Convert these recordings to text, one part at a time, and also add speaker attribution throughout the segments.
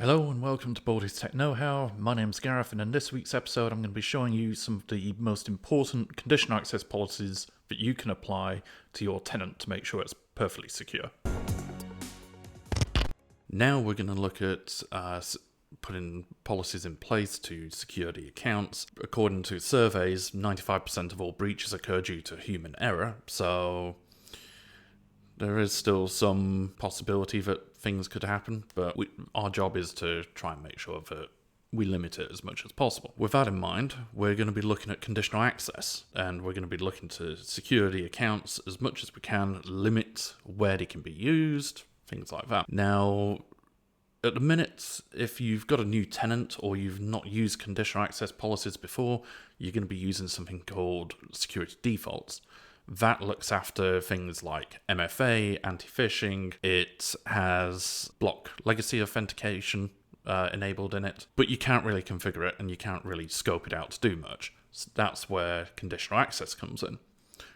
Speaker 1: Hello and welcome to Baldy's Tech Know-How. My name's Gareth, and in this week's episode I'm going to be showing you some of the most important conditional access policies that you can apply to your tenant to make sure it's perfectly secure. Now we're going to look at putting policies in place to secure the accounts. According to surveys, 95% of all breaches occur due to human error, so there is still some possibility that things could happen, but our job is to try and make sure that we limit it as much as possible. With that in mind, we're going to be looking at conditional access, and we're going to be looking to secure the accounts as much as we can, limit where they can be used, things like that. Now, at the minute, if you've got a new tenant or you've not used conditional access policies before, you're going to be using something called security defaults. That looks after things like MFA, anti-phishing. It has block legacy authentication enabled in it, but you can't really configure it and you can't really scope it out to do much. So that's where conditional access comes in.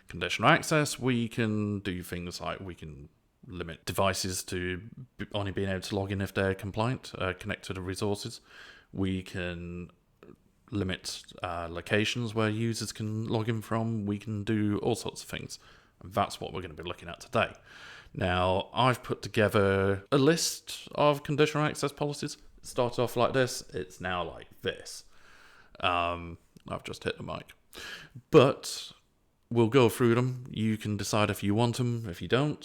Speaker 1: Conditional access, we can do things like we can limit devices to only being able to log in if they're compliant, connect to the resources. We can limit locations where users can log in from. We can do all sorts of things. And that's what we're going to be looking at today. Now, I've put together a list of conditional access policies. It started off like this. It's now like this. I've just hit the mic. But we'll go through them. You can decide if you want them. If you don't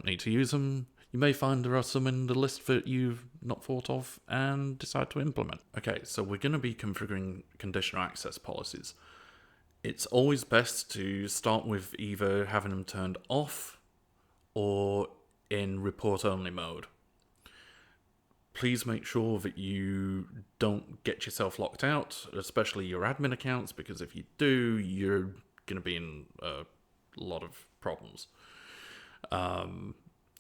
Speaker 1: need to use them. You may find there are some in the list that you've not thought of and decide to implement. Okay, so we're going to be configuring conditional access policies. It's always best to start with either having them turned off or in report-only mode. Please make sure that you don't get yourself locked out, especially your admin accounts, because if you do, you're going to be in a lot of problems.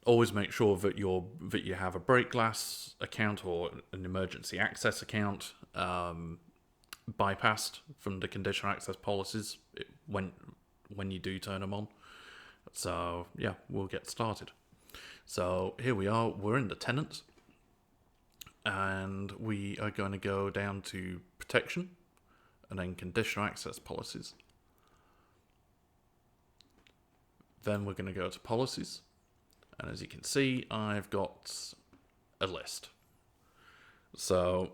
Speaker 1: Always make sure that you have a break glass account or an emergency access account bypassed from the conditional access policies when you do turn them on. So yeah, we'll get started. So here we are. We're in the tenant, and we are going to go down to protection, and then conditional access policies. Then we're going to go to policies. And as you can see, I've got a list. So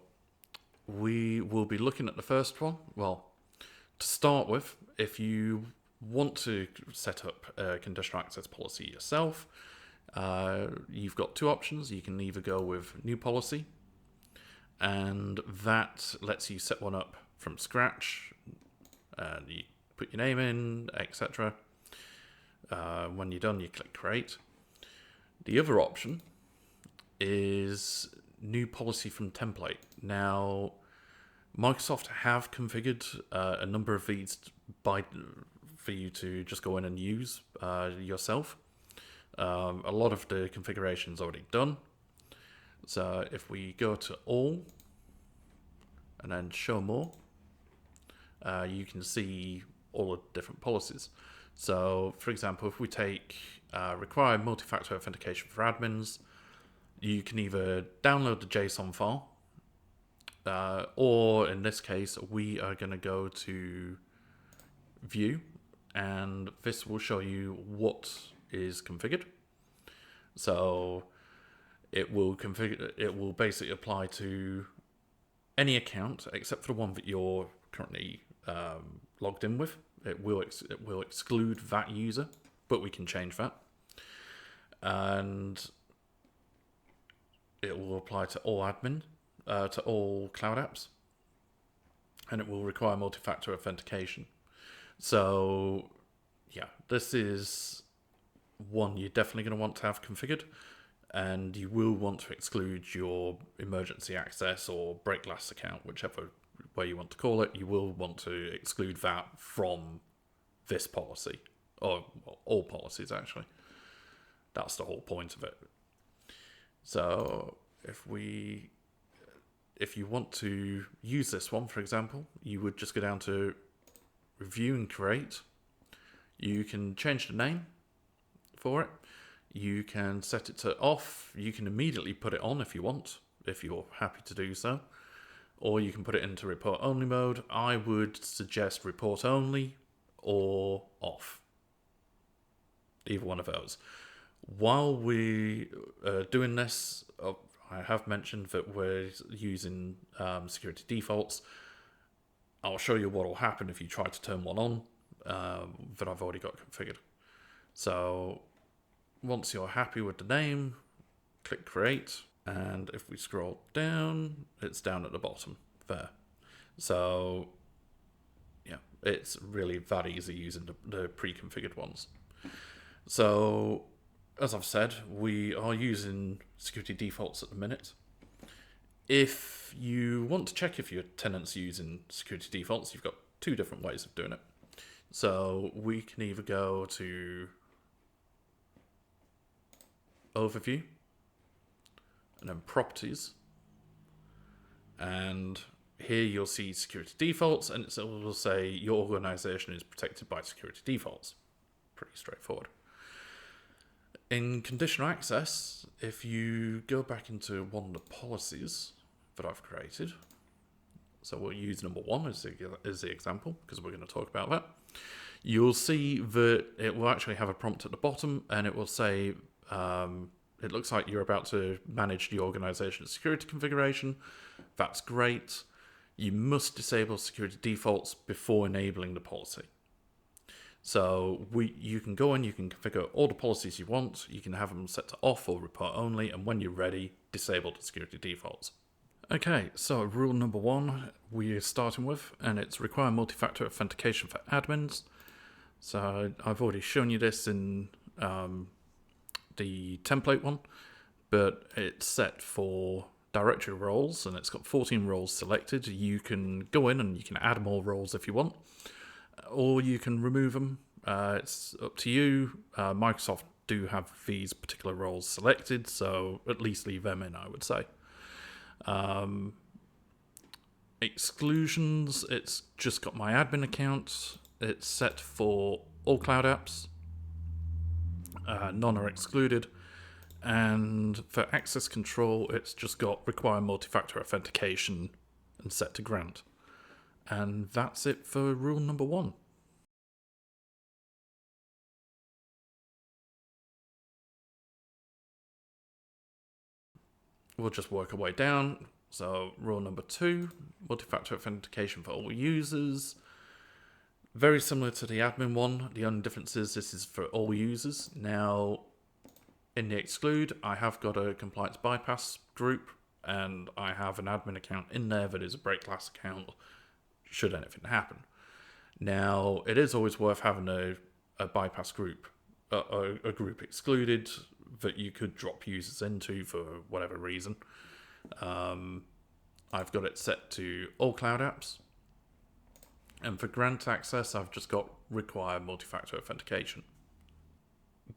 Speaker 1: we will be looking at the first one. Well, to start with, if you want to set up a conditional access policy yourself, you've got two options. You can either go with new policy, and that lets you set one up from scratch. And you put your name in, etc. When you're done, you click create. The other option is new policy from template. Now, Microsoft have configured a number of these for you to just go in and use yourself. A lot of the configuration is already done. So if we go to all and then show more, you can see all the different policies. So, for example, if we take require multifactor authentication for admins, you can either download the JSON file, or in this case, we are going to go to View, and this will show you what is configured. So it will basically apply to any account except for the one that you're currently logged in with. It will exclude that user, but we can change that. And it will apply to all admin, to all cloud apps. And it will require multi-factor authentication. So, yeah, this is one you're definitely going to want to have configured. And you will want to exclude your emergency access or break glass account, whichever way you want to call it. You will want to exclude that from this policy, or all policies actually. That's the whole point of it. So if you want to use this one, for example, you would just go down to review and create. You can change the name for it. You can set it to off. You can immediately put it on if you want. if you're happy to do so. Or you can put it into report only mode. I would suggest report only or off. Either one of those. While we are doing this, I have mentioned that we're using security defaults. I'll show you what will happen if you try to turn one on that I've already got configured. So once you're happy with the name, click create. And if we scroll down, it's down at the bottom there. So yeah, it's really that easy using the pre-configured ones. So as I've said, we are using security defaults at the minute. If you want to check if your tenant's using security defaults, you've got two different ways of doing it. So we can either go to Overview, and then Properties, and here you'll see security defaults, and it will say your organization is protected by security defaults. Pretty straightforward. In Conditional Access, if you go back into one of the policies that I've created, so we'll use number 1 as the example, because we're going to talk about that, you'll see that it will actually have a prompt at the bottom, and it will say, it looks like you're about to manage the organization's security configuration. That's great. You must disable security defaults before enabling the policy. So you can go in, you can configure all the policies you want, you can have them set to off or report only, and when you're ready, disable the security defaults. Okay, so rule number 1 we're starting with, and it's require multi-factor authentication for admins. So I've already shown you this in the template one, but it's set for directory roles, and it's got 14 roles selected. You can go in and you can add more roles if you want, or you can remove them. It's up to you. Microsoft do have these particular roles selected, so at least leave them in, I would say. Exclusions, it's just got my admin account. It's set for all cloud apps. None are excluded. And for access control, it's just got require multi-factor authentication and set to grant. And that's it for rule number 1. We'll just work our way down. So rule number 2, multi-factor authentication for all users. Very similar to the admin one. The only difference is this is for all users. Now, in the exclude, I have got a compliance bypass group, and I have an admin account in there that is a break glass account should anything happen. Now, it is always worth having a bypass group, a group excluded that you could drop users into for whatever reason. I've got it set to all cloud apps. And for grant access, I've just got require multi-factor authentication.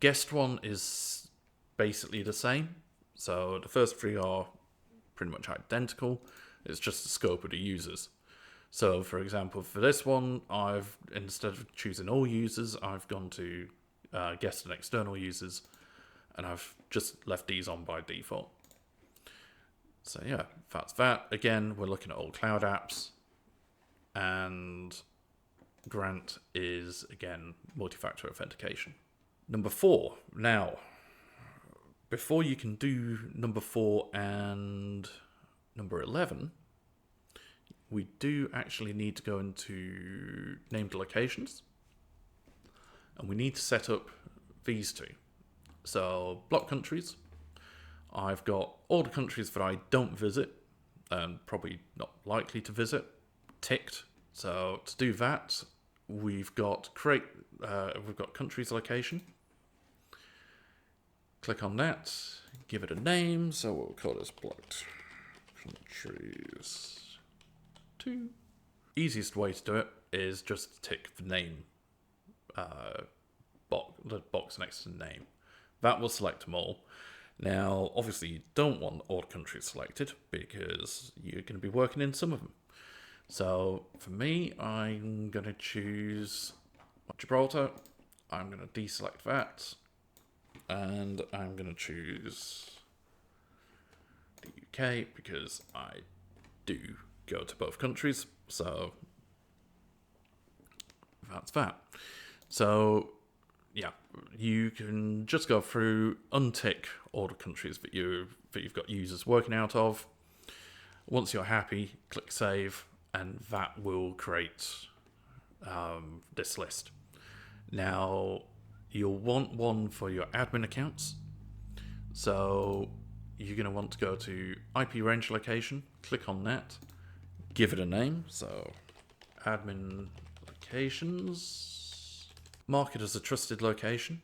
Speaker 1: Guest one is basically the same. So the first 3 are pretty much identical. It's just the scope of the users. So for example, for this one, instead of choosing all users, I've gone to guest and external users, and I've just left these on by default. So yeah, that's that. Again, we're looking at all cloud apps, and grant is, again, multi-factor authentication. Number 4. Now, before you can do number 4 and number 11, we do actually need to go into named locations, and we need to set up these 2. So block countries, I've got all the countries that I don't visit and probably not likely to visit ticked. So to do that, we've got countries location. Click on that, give it a name. So we'll call this blocked countries 2. Easiest way to do it is just tick the name the box next to the name. That will select them all. Now, obviously, you don't want all the countries selected because you're going to be working in some of them. So for me, I'm going to choose Gibraltar. I'm going to deselect that. And I'm going to choose the UK because I do go to both countries, so that's that. So yeah, you can just go through, untick all the countries that you've got users working out of. Once you're happy, click save, and that will create this list. Now, you'll want one for your admin accounts. So you're going to want to go to IP range location, click on that, give it a name. So admin locations, mark it as a trusted location.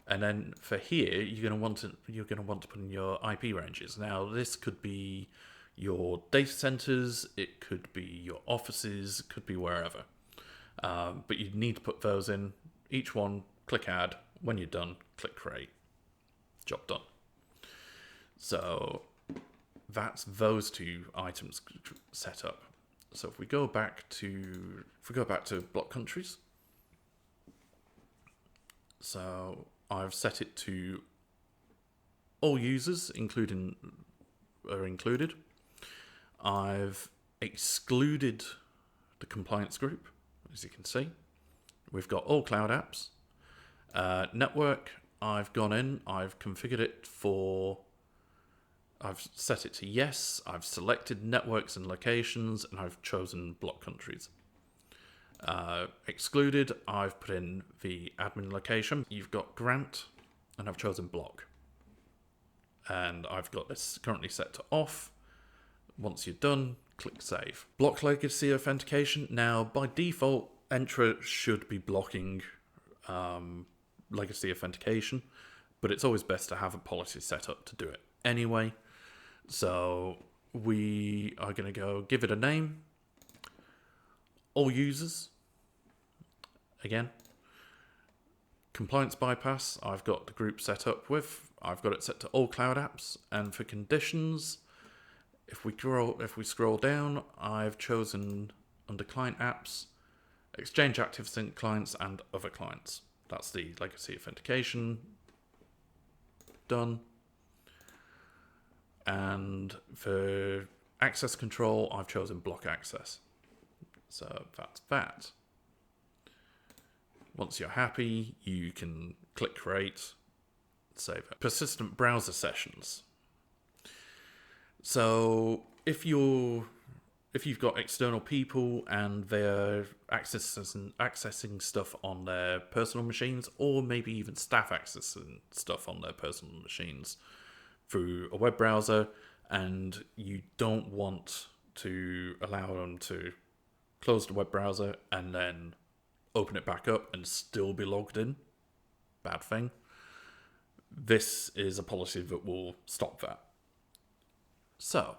Speaker 1: And then for here, you're going to want to put in your IP ranges. Now, this could be your data centers, it could be your offices, it could be wherever. But you need to put those in. Each one, click add. When you're done, click create. Job done. So that's those two items set up. So if we go back to block countries, so I've set it to all users, are included. I've excluded the compliance group, as you can see. We've got all cloud apps. Network, I've gone in, I've configured it I've set it to yes, I've selected networks and locations, and I've chosen block countries. Excluded, I've put in the admin location. You've got grant, and I've chosen block. And I've got this currently set to off. Once you're done, click save. Block legacy authentication. Now, by default, Entra should be blocking legacy authentication, but it's always best to have a policy set up to do it anyway. So we are going to go give it a name. All users. Again. Compliance bypass, I've got the group set up with. I've got it set to all cloud apps. And for conditions, if we scroll down, I've chosen under client apps, Exchange Active Sync clients and other clients. That's the legacy authentication. Done. And for access control, I've chosen block access. So that's that. Once you're happy, you can click create, save it. Persistent browser sessions. So if you've got external people and they're accessing stuff on their personal machines, or maybe even staff accessing stuff on their personal machines through a web browser, and you don't want to allow them to close the web browser and then open it back up and still be logged in, bad thing. This is a policy that will stop that. So,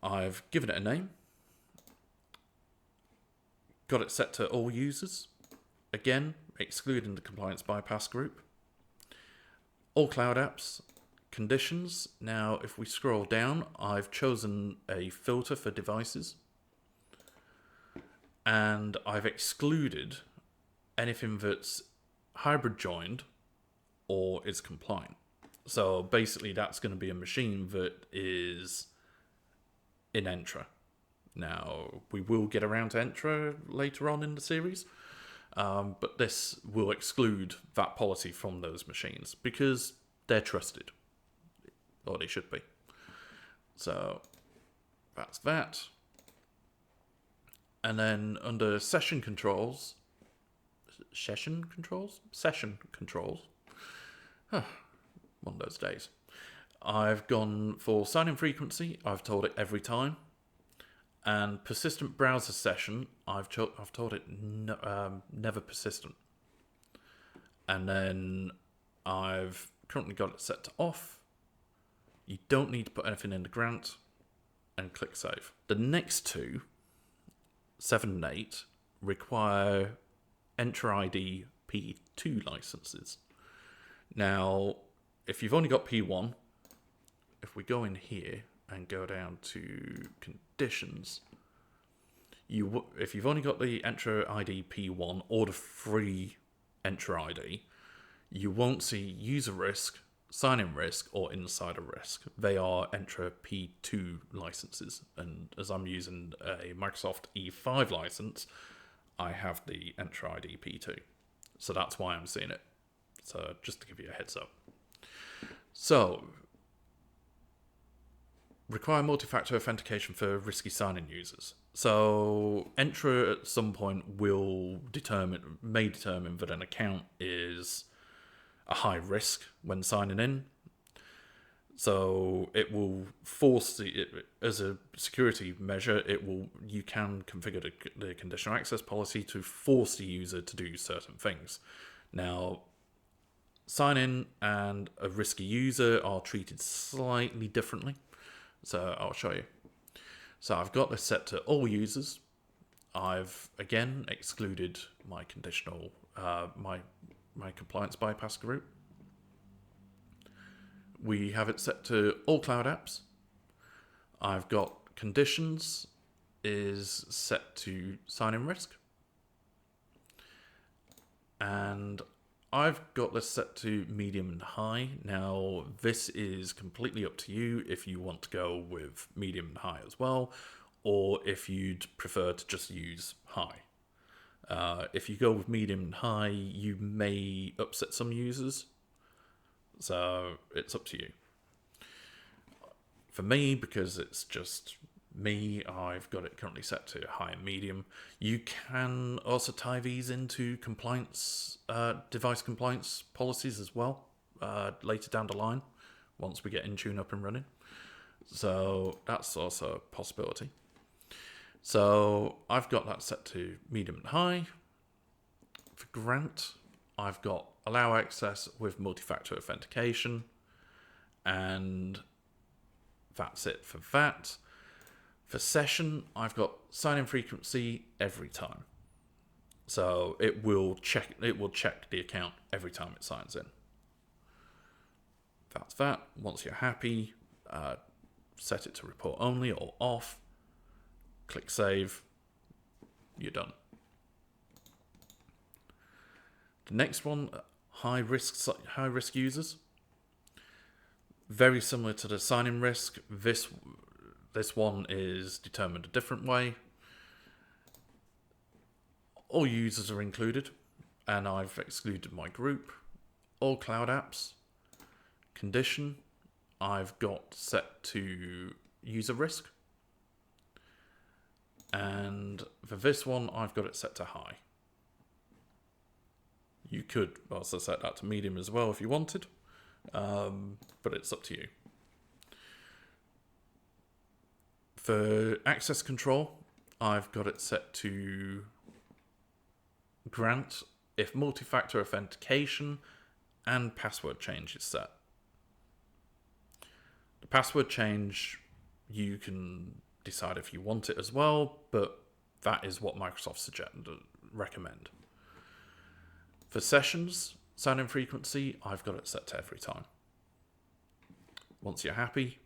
Speaker 1: I've given it a name, got it set to all users, again, excluding the compliance bypass group, all cloud apps, conditions. Now, if we scroll down, I've chosen a filter for devices, and I've excluded anything that's hybrid joined or is compliant. So basically that's going to be a machine that is in Entra. Now, we will get around to Entra later on in the series, but this will exclude that policy from those machines because they're trusted, or they should be. So that's that. And then under session controls, one of those days. I've gone for sign-in frequency. I've told it every time. And persistent browser session, I've told it never persistent. And then I've currently got it set to off. You don't need to put anything in the grant, and click save. The next two, 7 and 8, require Entra ID P2 licenses. Now, if you've only got P1, if we go in here and go down to conditions, if you've only got the Entra ID P1 or the free Entra ID, you won't see user risk sign-in risk or insider risk. They are Entra P2 licenses, and as I'm using a Microsoft E5 license, I have the Entra ID P2. So that's why I'm seeing it. So just to give you a heads up. So, require multi-factor authentication for risky sign-in users. So Entra at some point may determine that an account is a high risk when signing in. So it will force as a security measure, you can configure the conditional access policy to force the user to do certain things. Now, sign in and a risky user are treated slightly differently. So I'll show you. So I've got this set to all users. I've again excluded my conditional my compliance bypass group. We have it set to all cloud apps. I've got conditions is set to sign-in risk. And I've got this set to medium and high. Now, this is completely up to you if you want to go with medium and high as well, or if you'd prefer to just use high. If you go with medium and high, you may upset some users. So it's up to you. For me, because it's just me, I've got it currently set to high and medium. You can also tie these into compliance, device compliance policies as well, later down the line, once we get Intune up and running. So that's also a possibility. So I've got that set to medium and high. For grant, I've got allow access with multi-factor authentication, and that's it for that. For session, I've got sign-in frequency every time. So it will check the account every time it signs in. That's that. Once you're happy, set it to report only or off. Click save. You're done. The next one, high risk users. Very similar to the sign-in risk. This one is determined a different way. All users are included, and I've excluded my group. All cloud apps. Condition, I've got set to user risk. And for this one, I've got it set to high. You could also set that to medium as well if you wanted, but it's up to you. For access control, I've got it set to grant if multi-factor authentication and password change is set. The password change, you can decide if you want it as well, but that is what Microsoft recommend. For sessions, sign-in frequency, I've got it set to every time. Once you're happy,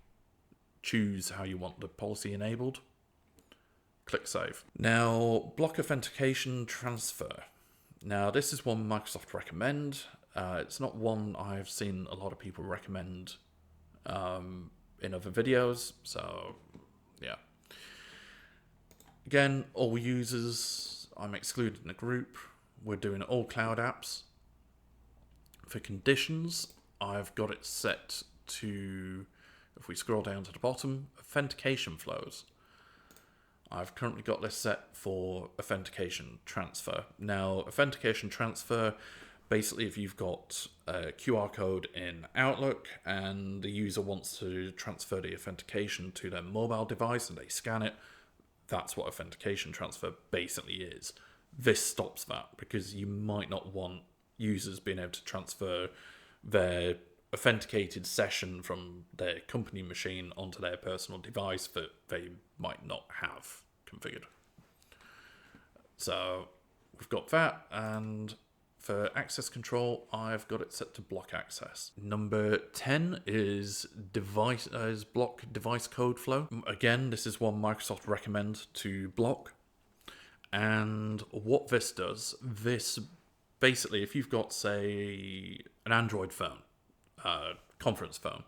Speaker 1: choose how you want the policy enabled. Click save. Now, block authentication transfer. Now, this is one Microsoft recommend. It's not one I've seen a lot of people recommend in other videos, so yeah. Again, all users, I'm excluding the group. We're doing all cloud apps. For conditions, I've got it set to, if we scroll down to the bottom, authentication flows. I've currently got this set for authentication transfer. Now, authentication transfer, basically if you've got a QR code in Outlook and the user wants to transfer the authentication to their mobile device and they scan it, that's what authentication transfer basically is. This stops that because you might not want users being able to transfer their authenticated session from their company machine onto their personal device that they might not have configured. So we've got that, and for access control, I've got it set to block access. Number 10 is block device code flow. Again, this is one Microsoft recommend to block. And what this does, this basically, if you've got, say, an Android phone, conference phone.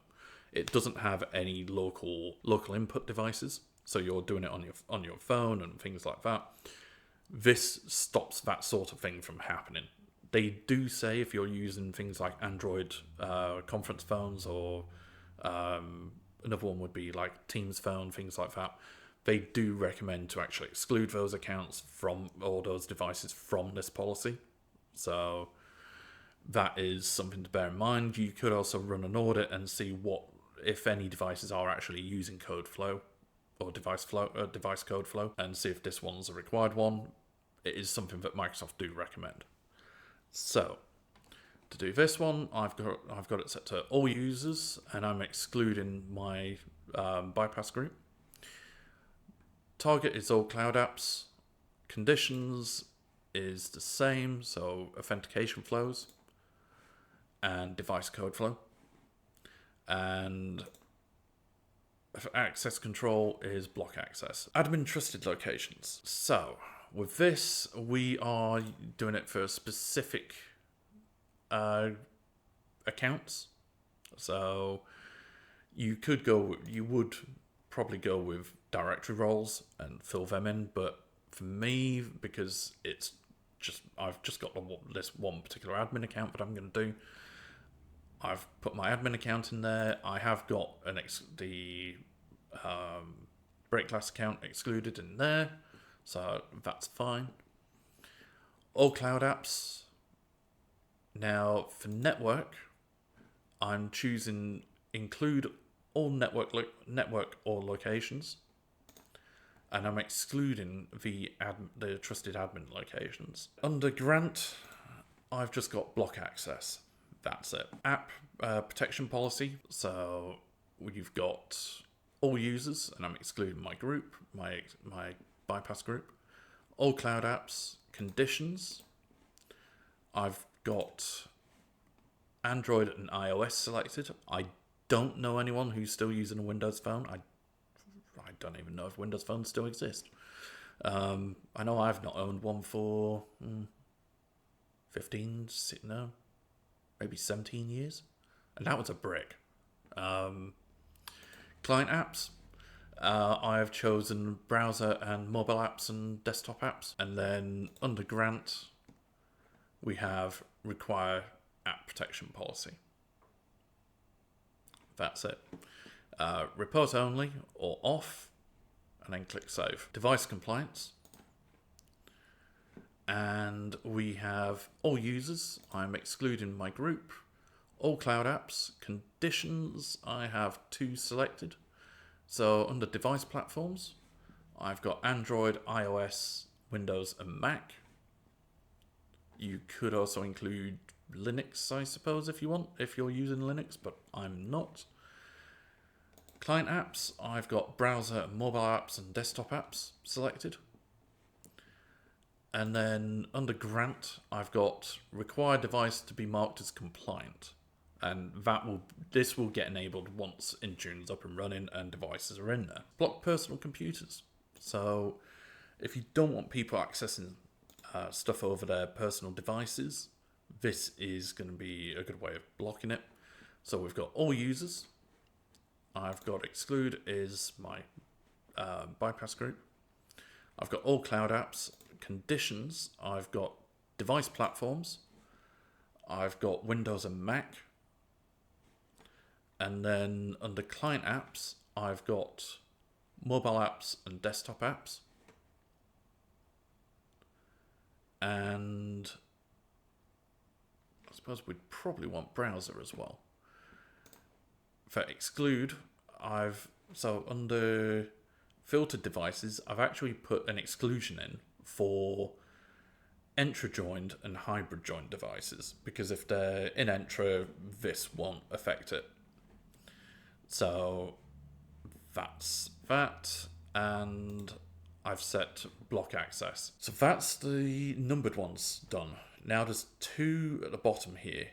Speaker 1: It doesn't have any local input devices, so you're doing it on your phone and things like that. This stops that sort of thing from happening. They do say if you're using things like Android conference phones, or another one would be like Teams phone, things like that, they do recommend to actually exclude those accounts from, or those devices from, this policy. So that is something to bear in mind. You could also run an audit and see what, if any devices are actually using code flow or device code flow, and see if this one's a required one. It is something that Microsoft do recommend. So to do this one, I've got it set to all users, and I'm excluding my bypass group. Target is all cloud apps. Conditions is the same, so authentication flows and device code flow. And access control is block access. Admin trusted locations. So with this, we are doing it for specific accounts. So you would probably go with directory roles and fill them in, but for me, because I've just got this one particular admin account that I'm going to do, I've put my admin account in there. I have got the break glass account excluded in there, so that's fine. All cloud apps. Now for network, I'm choosing include all network or locations, and I'm excluding the trusted admin locations. Under grant, I've just got block access. That's it. App protection policy. So you've got all users, and I'm excluding my group, my bypass group. All cloud apps. Conditions. I've got Android and iOS selected. I don't know anyone who's still using a Windows phone. I don't even know if Windows phones still exist. I know I've not owned one for maybe 17 years. And that was a brick. Client apps. I have chosen browser and mobile apps and desktop apps. And then under grant, we have require app protection policy. That's it. Report only or off, and then click save. Device compliance. And we have all users. I'm excluding my group. All cloud apps. Conditions, I have 2 selected. So under device platforms, I've got Android, iOS, Windows, and Mac. You could also include Linux, I suppose, if you want, if you're using Linux, but I'm not. Client apps, I've got browser, mobile apps, and desktop apps selected. And then under grant, I've got required device to be marked as compliant. And this will get enabled once Intune's up and running and devices are in there. Block personal computers. So if you don't want people accessing stuff over their personal devices, this is going to be a good way of blocking it. So we've got all users. I've got exclude is my bypass group. I've got all cloud apps. Conditions, I've got device platforms. I've got Windows and Mac. And then under client apps, I've got mobile apps and desktop apps. And I suppose we'd probably want browser as well. For exclude, so under filtered devices, I've actually put an exclusion in for entra joined and hybrid joined devices, because if they're in entra, this won't affect it. So that's that, and I've set block access. So that's the numbered ones done. Now there's 2 at the bottom here,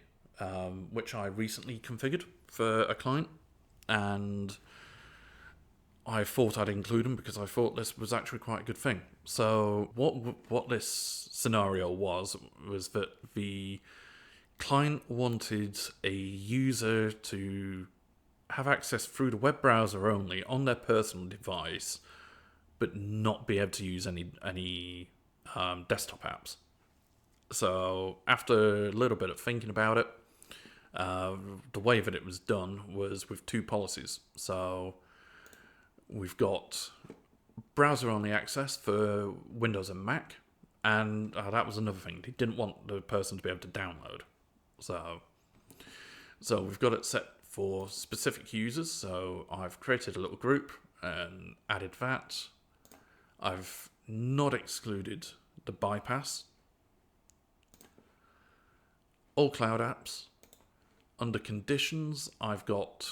Speaker 1: which I recently configured for a client, and I thought I'd include them because I thought this was actually quite a good thing. So what this scenario was that the client wanted a user to have access through the web browser only on their personal device, but not be able to use any desktop apps. So after a little bit of thinking about it, the way that it was done was with two policies. So we've got browser-only access for Windows and Mac, and that was another thing. He didn't want the person to be able to download. So we've got it set for specific users. So I've created a little group and added that. I've not excluded the bypass. All cloud apps. Under conditions, I've got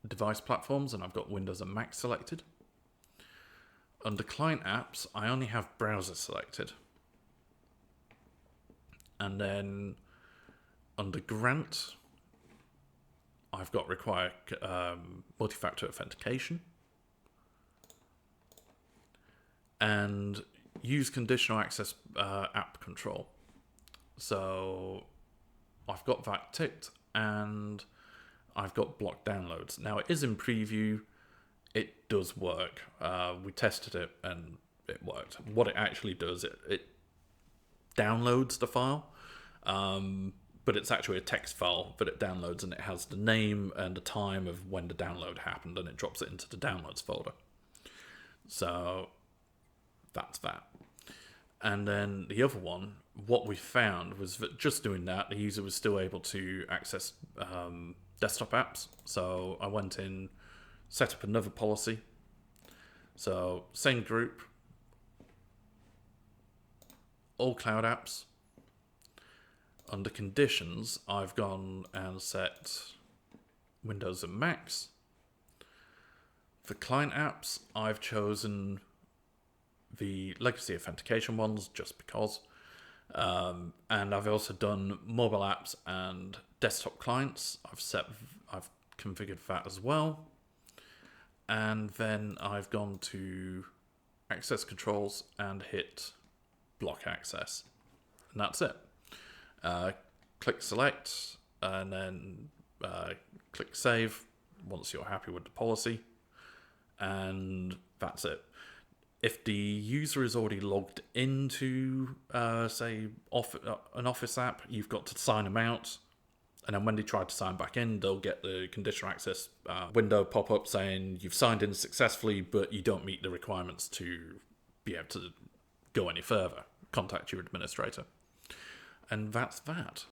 Speaker 1: device platforms and I've got Windows and Mac selected. Under client apps, I only have browser selected. And then under grant, I've got require multifactor authentication. And use conditional access app control. So I've got that ticked, and I've got block downloads. Now it is in preview. It does work. We tested it and it worked. What it actually does, it downloads the file, but it's actually a text file that it downloads, and it has the name and the time of when the download happened, and it drops it into the downloads folder. So that's that. And then the other one, what we found was that just doing that, the user was still able to access desktop apps. So I went in, set up another policy. So same group, all cloud apps. Under conditions, I've gone and set Windows and Macs. For client apps, I've chosen the legacy authentication ones just because. And I've also done mobile apps and desktop clients. I've configured that as well. And then I've gone to access controls and hit block access. And that's it. Click select and then click save once you're happy with the policy. And that's it. If the user is already logged into, say, an Office app, you've got to sign them out. And then when they try to sign back in, they'll get the conditional access window pop up saying you've signed in successfully, but you don't meet the requirements to be able to go any further. Contact your administrator. And that's that.